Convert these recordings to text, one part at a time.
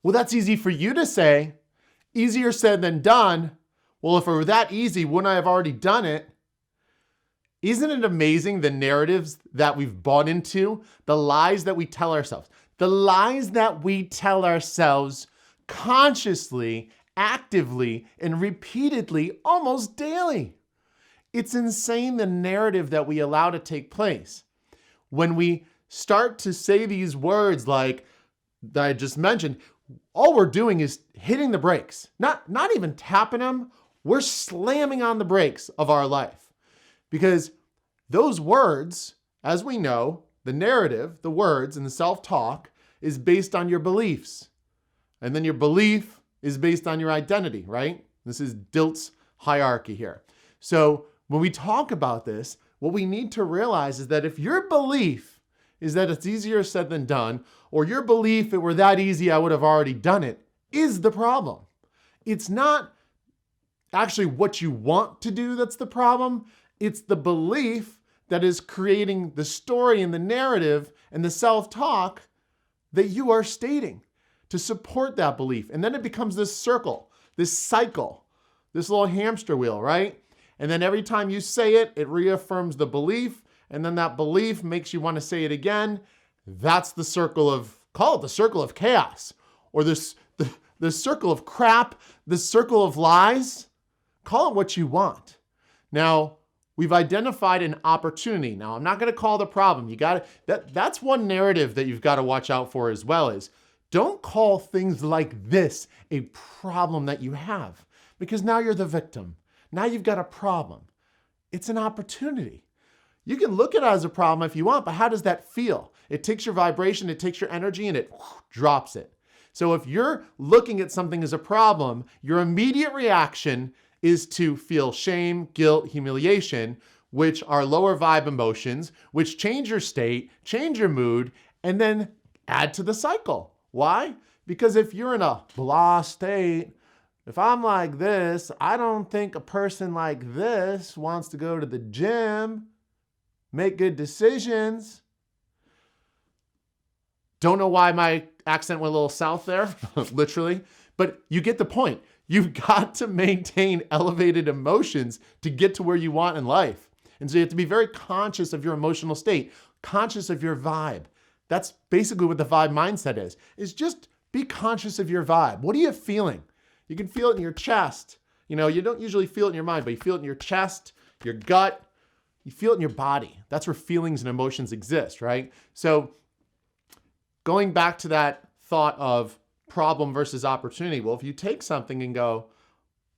Well, that's easy for you to say. Easier said than done. Well, if it were that easy, wouldn't I have already done it? Isn't it amazing the narratives that we've bought into, the lies that we tell ourselves, the lies that we tell ourselves consciously, actively, and repeatedly, almost daily? It's insane the narrative that we allow to take place. When we start to say these words like that I just mentioned, all we're doing is hitting the brakes, not even tapping them. We're slamming on the brakes of our life, because those words, as we know, the narrative, the words and the self-talk is based on your beliefs. And then your belief is based on your identity, right? This is Dilt's hierarchy here. So when we talk about this, what we need to realize is that if your belief is that it's easier said than done, or your belief, if it were that easy, I would have already done it, is the problem. It's not actually what you want to do that's the problem. It's the belief that is creating the story and the narrative and the self-talk that you are stating to support that belief. And then it becomes this circle, this cycle, this little hamster wheel, right? And then every time you say it, it reaffirms the belief. And then that belief makes you want to say it again. That's the circle of, call it the circle of chaos, or the circle of crap, the circle of lies. Call it what you want. Now, we've identified an opportunity. Now, I'm not going to call it a problem. That's one narrative that you've got to watch out for as well, is don't call things like this a problem that you have, because now you're the victim. Now you've got a problem. It's an opportunity. You can look at it as a problem if you want, but how does that feel? It takes your vibration, it takes your energy, and it drops it. So if you're looking at something as a problem, your immediate reaction is to feel shame, guilt, humiliation, which are lower vibe emotions, which change your state, change your mood, and then add to the cycle. Why? Because if you're in a blah state, if I'm like this, I don't think a person like this wants to go to the gym, make good decisions. Don't know why my accent went a little south there, literally, but you get the point. You've got to maintain elevated emotions to get to where you want in life. And so you have to be very conscious of your emotional state, conscious of your vibe. That's basically what the vibe mindset is just be conscious of your vibe. What are you feeling? You can feel it in your chest. You know, you don't usually feel it in your mind, but you feel it in your chest, your gut, you feel it in your body. That's where feelings and emotions exist, right? So going back to that thought of problem versus opportunity, well, if you take something and go,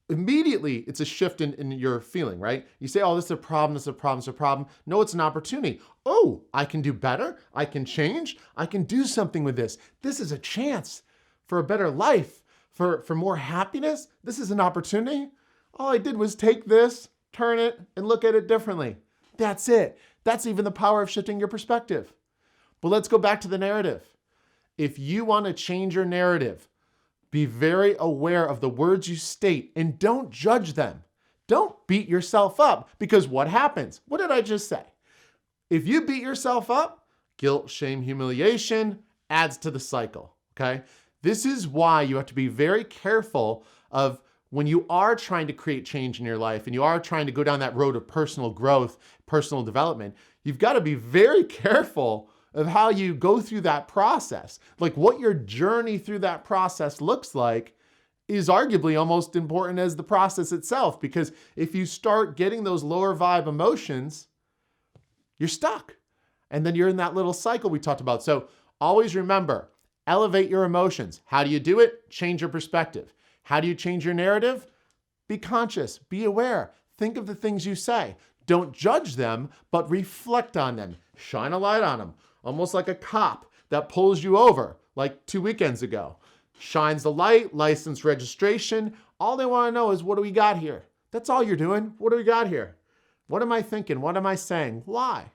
immediately it's a shift in your feeling, right? You say, oh, this is a problem, this is a problem, this is a problem. No, it's an opportunity. Oh, I can do better. I can change. I can do something with this. This is a chance for a better life, for more happiness. This is an opportunity. All I did was take this, turn it, and look at it differently. That's it. That's even the power of shifting your perspective. But let's go back to the narrative. If you want to change your narrative, be very aware of the words you state and don't judge them. Don't beat yourself up, because what happens? What did I just say? If you beat yourself up, guilt, shame, humiliation adds to the cycle, okay? This is why you have to be very careful of when you are trying to create change in your life and you are trying to go down that road of personal growth, personal development, you've got to be very careful of how you go through that process. Like what your journey through that process looks like is arguably almost important as the process itself, because if you start getting those lower vibe emotions, you're stuck. And then you're in that little cycle we talked about. So always remember, elevate your emotions. How do you do it? Change your perspective. How do you change your narrative? Be conscious, be aware, think of the things you say. Don't judge them, but reflect on them. Shine a light on them, almost like a cop that pulls you over, like 2 weekends ago. Shines the light, license registration. All they want to know is, what do we got here? That's all you're doing. What do we got here? What am I thinking? What am I saying? Why?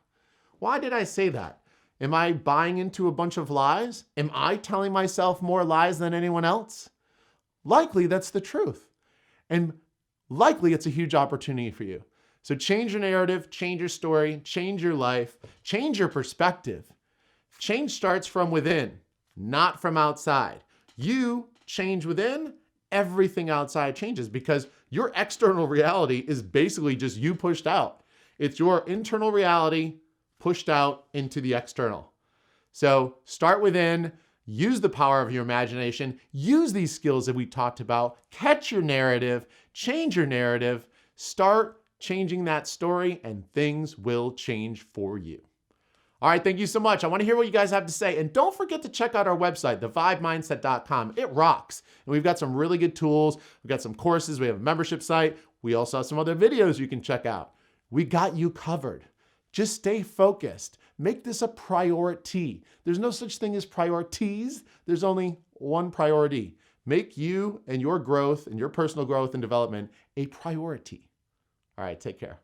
Why did I say that? Am I buying into a bunch of lies? Am I telling myself more lies than anyone else? Likely that's the truth. And likely it's a huge opportunity for you. So change your narrative, change your story, change your life, change your perspective. Change starts from within, not from outside. you change within, everything outside changes because your external reality is basically just you pushed out. It's your internal reality pushed out into the external. So start within, use the power of your imagination, use these skills that we talked about, catch your narrative, change your narrative, start changing that story, and things will change for you. All right, thank you so much. I want to hear what you guys have to say. And don't forget to check out our website, thevibemindset.com. It rocks. And we've got some really good tools. We've got some courses. We have a membership site. We also have some other videos you can check out. We got you covered. Just stay focused. Make this a priority. There's no such thing as priorities. There's only one priority. Make you and your growth and your personal growth and development a priority. All right, take care.